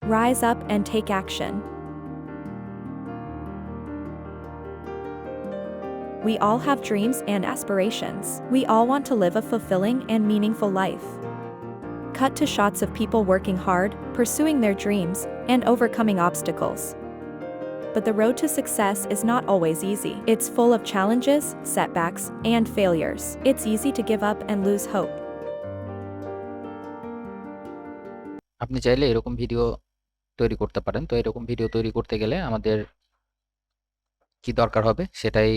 Rise up and take action. We all have dreams and aspirations. We all want to live a fulfilling and meaningful life. Cut to shots of people working hard, pursuing their dreams, and overcoming obstacles. But the road to success is not always easy. It's full of challenges, setbacks, and failures. It's easy to give up and lose hope. আপনি চাইলে এরকম video তৈরি করতে পারেন। তো এরকম video তৈরি করতে গেলে আমাদের কি দরকার হবে সেটাই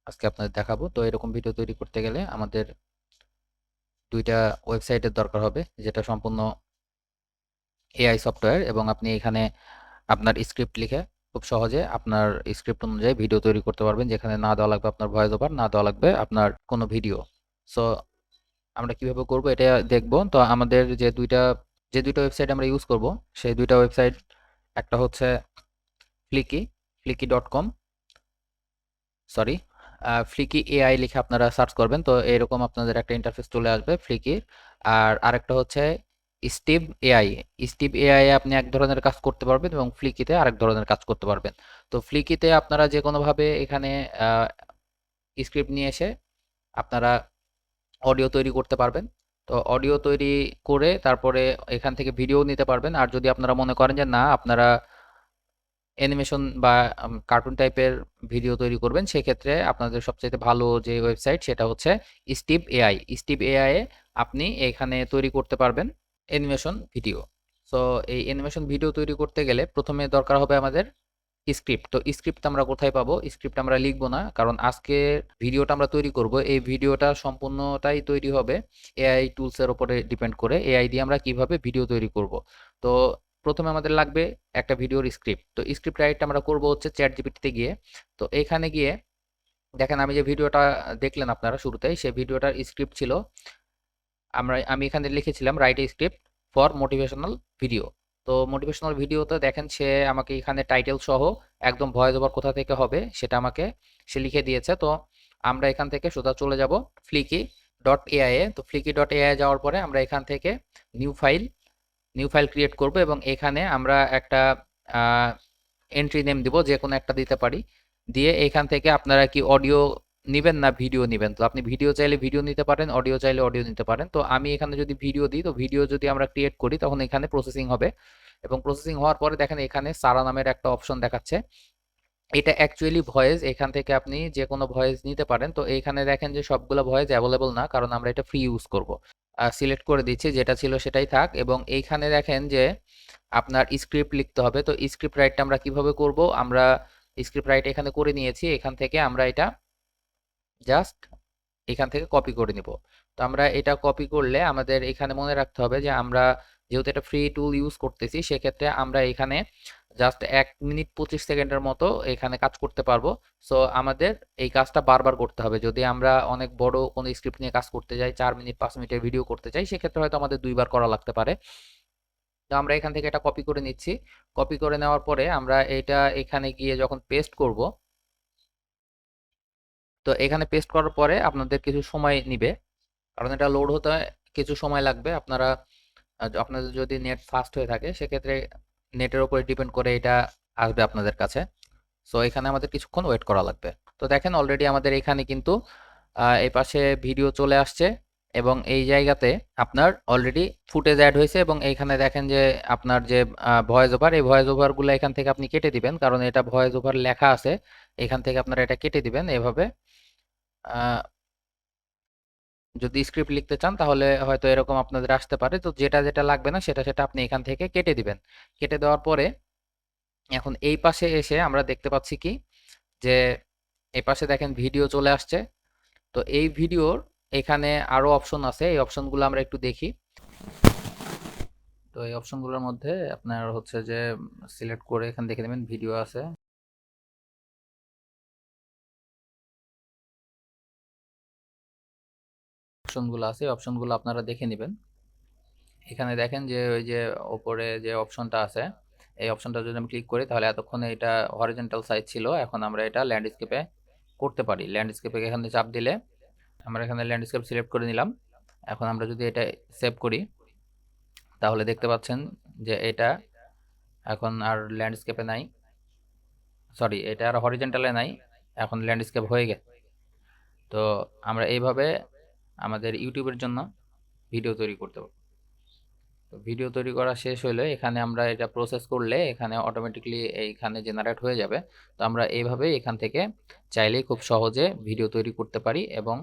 আজকে আপনাদের দেখাবো। তো এরকম ভিডিও তৈরি করতে গেলে আমাদের ২টা ওয়েবসাইটের দরকার হবে, যেটা সম্পূর্ণ এআই সফটওয়্যার, এবং আপনি এখানে আপনার স্ক্রিপ্ট লিখে খুব সহজে আপনার স্ক্রিপ্ট অনুযায়ী ভিডিও তৈরি করতে পারবেন, যেখানে না দেওয়া লাগবে আপনার ভয়েস ওভার, না দেওয়া লাগবে আপনার কোনো ভিডিও। সো আমরা কিভাবে করব এটা দেখব। তো আমাদের যে দুইটা ওয়েবসাইট আমরা ইউজ করব, সেই দুইটা ওয়েবসাইট, একটা হচ্ছে flicky.com, সরি, ফ্লিকি এআই লিখে আপনারা সার্চ করবেন, তো এরকম আপনাদের একটা ইন্টারফেস চলে আসবে ফ্লিকির। আর আরেকটা হচ্ছে স্টিভ এআই। স্টিভ এআই আপনি এক ধরনের কাজ করতে পারবেন এবং ফ্লিকিতে আরেক ধরনের কাজ করতে পারবেন। তো ফ্লিকিতে আপনারা যে কোনোভাবে এখানে স্ক্রিপ্ট নিয়ে এসে আপনারা অডিও তৈরি করতে পারবেন। তো অডিও তৈরি করে তারপরে এখান থেকে ভিডিও নিতে পারবেন। আর যদি আপনারা মনে করেন যে না, আপনারা অ্যানিমেশন বা কার্টুন টাইপের ভিডিও তৈরি করবেন, সেক্ষেত্রে আপনাদের সবচাইতে ভালো যে ওয়েবসাইট সেটা হচ্ছে স্টিভ এআই। স্টিভ এআই এ আপনি এখানে তৈরি করতে পারবেন অ্যানিমেশন ভিডিও। সো এই অ্যানিমেশন ভিডিও তৈরি করতে গেলে প্রথমে দরকার হবে আমাদের স্ক্রিপ্ট। তো স্ক্রিপ্ট আমরা কোথায় পাবো? স্ক্রিপ্ট আমরা লিখবো না, কারণ আজকে ভিডিওটা আমরা তৈরি করব, এই ভিডিওটা সম্পূর্ণটাই তৈরি হবে এআই টুলসের উপরে ডিপেন্ড করে। এআই দিয়ে আমরা কিভাবে ভিডিও তৈরি করব। তো প্রথমে আমাদের লাগবে একটা ভিডিওর স্ক্রিপ্ট। তো স্ক্রিপ্ট রাইট আমরা করব হচ্ছে চ্যাট জিপিটিতে গিয়ে। তো এখানে গিয়ে দেখেন, আমি যে ভিডিওটা দেখলেন আপনারা শুরুতেই, সেই ভিডিওটার স্ক্রিপ্ট ছিল, আমি এখানে লিখেছিলাম write a script for motivational video. তো মোটিভেশনাল ভিডিওতে দেখেন সে আমাকে এখানে টাইটেল সহ একদম ভয়েস ওভার কোথা থেকে হবে সেটা আমাকে সে লিখে দিয়েছে। তো আমরা এখান থেকে সোজা চলে যাব ফ্লিকি ডট এআই এ। তো ফ্লিকি ডট এআই যাওয়ার পরে আমরা এখান থেকে new file new file create করব, এবং এখানে আমরা একটা এন্ট্রি নেম দিব, যে কোনো একটা দিতে পারি। দিয়ে এখান থেকে আপনারা কি অডিও নিবেন না ভিডিও নিবেন? তো আপনি ভিডিও চাইলে ভিডিও নিতে পারেন, অডিও চাইলে অডিও নিতে পারেন। তো আমি এখানে যদি ভিডিও দিই, তো ভিডিও যদি আমরা ক্রিয়েট করি তখন এখানে প্রসেসিং হবে, এবং প্রসেসিং হওয়ার পরে দেখেন এখানে সারা নামের একটা অপশন দেখাচ্ছে। এটা অ্যাকচুয়ালি ভয়েস, এখান থেকে আপনি যে কোনো ভয়েস নিতে পারেন। তো এইখানে দেখেন যে সবগুলো ভয়েস অ্যাভেলেবল না, কারণ আমরা এটা ফ্রি ইউজ করব। সিলেক্ট করে দিচ্ছি, যেটা ছিল সেটাই থাক। এবং এইখানে দেখেন যে আপনার স্ক্রিপ্ট লিখতে হবে। তো স্ক্রিপ্ট রাইটটা আমরা কিভাবে করব? আমরা স্ক্রিপ্ট রাইট এখানে করে নিয়েছি, এখান থেকে আমরা এটা জাস্ট এখান থেকে কপি করে নিব। তো আমরা এটা কপি করলে আমাদের এখানে মনে রাখতে হবে যে আমরা যেহেতু এটা ফ্রি টুল ইউজ করতেছি, সেক্ষেত্রে আমরা এখানে জাস্ট 1 মিনিট 25 সেকেন্ডের মতো এখানে কাজ করতে পারবো। সো আমাদের এই কাজটা বারবার করতে হবে। যদি আমরা অনেক বড় কোনো স্ক্রিপ্ট নিয়ে কাজ করতে যাই, 4 মিনিট 5 মিনিটের ভিডিও করতে চাই, সেক্ষেত্রে হয়তো আমাদের 2বার করা লাগতে পারে। তো আমরা এখান থেকে এটা কপি করে নিচ্ছি। কপি করে নেওয়ার পরে আমরা এটা এখানে গিয়ে যখন পেস্ট করব, তো এখানে পেস্ট করার পরে আপনাদের কিছু সময় নিবে, কারণ এটা লোড হতে কিছু সময় লাগবে। আপনাদের যদি নেট ফাস্ট হয়ে থাকে, সেক্ষেত্রে নেটের উপরে ডিপেন্ড করে এটা আসবে আপনাদের কাছে। সো এখানে আমাদের কিছুক্ষণ ওয়েট করা লাগবে। তো দেখেন অলরেডি আমাদের এখানে কিন্তু এই পাশে ভিডিও চলে আসছে, এবং এই জায়গাতে আপনার অলরেডি ফুটেজ অ্যাড হয়েছে, এবং এইখানে দেখেন যে আপনার যে ভয়েস ওভার, এই ভয়েস ওভারগুলো এখান থেকে আপনি কেটে দিবেন, কারণ এটা ভয়েস ওভার লেখা আছে। এখান থেকে আপনারা এটা কেটে দিবেন এভাবে। আহ, যদি স্ক্রিপ্ট লিখতে চান তাহলে হয়তো এরকম আপনাদের আসতে পারে। তো যেটা যেটা লাগবে না সেটা সেটা আপনি এখান থেকে কেটে দিবেন। কেটে দেওয়ার পরে এখন এই পাশে এসে আমরা দেখতে পাচ্ছি কি, যে এই পাশে দেখেন ভিডিও চলে আসছে। তো এই ভিডিওর এখানে আরো অপশন আছে, এই অপশনগুলো আমরা একটু দেখি। তো এই অপশনগুলোর মধ্যে আপনার হচ্ছে যে সিলেক্ট করে এখানে দেখে নেবেন ভিডিও আছে, অপশনগুলো আছে, এই অপশনগুলো আপনারা দেখে নেবেন। এখানে দেখেন যে ওই যে ওপরে যে অপশনটা আছে, এই অপশনটা যদি আমি ক্লিক করি, তাহলে এতক্ষণে এটা হরিজন্টাল সাইজ ছিল, এখন আমরা এটা ল্যান্ডস্কেপে করতে পারি। ল্যান্ডস্কেপে এখানে চাপ দিলে আমরা এখানে ল্যান্ডস্কেপ সিলেক্ট করে নিলাম। এখন আমরা যদি এটা সেভ করি, তাহলে দেখতে পাচ্ছেন যে এটা এখন আর ল্যান্ডস্কেপে নাই, সরি এটা আর হরিজন্টালে নাই, এখন ল্যান্ডস্কেপ হয়ে গেছে। তো আমরা এইভাবে আমাদের ইউটিউবের জন্য ভিডিও তৈরি করতে পারবো। তো ভিডিও তৈরি করা শেষ হলে এখানে আমরা এটা প্রসেস করলে এখানে অটোমেটিকলি এইখানে জেনারেট হয়ে যাবে। তো আমরা এইভাবে এখান থেকে চাইলেই খুব সহজে ভিডিও তৈরি করতে পারি এবং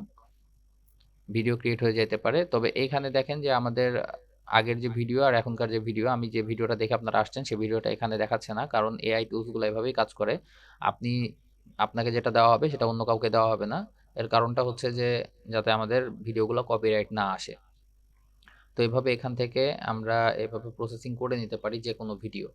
ভিডিও ক্রিয়েট হয়ে যেতে পারে। তবে এইখানে দেখেন যে আমাদের আগের যে ভিডিও আর এখনকার যে ভিডিও, আমি যে ভিডিওটা দেখে আপনারা আসছেন সেই ভিডিওটা এখানে দেখাচ্ছে না, কারণ এআই টুলসগুলো এভাবেই কাজ করে। আপনি আপনাকে যেটা দেওয়া হবে সেটা অন্য কাউকে দেওয়া হবে না। এর কারণটা হচ্ছে যে যাতে আমাদের ভিডিওগুলো কপিরাইট না আসে। তো এভাবে এখান থেকে আমরা এভাবে প্রসেসিং করে নিতে পারি যে কোনো ভিডিও।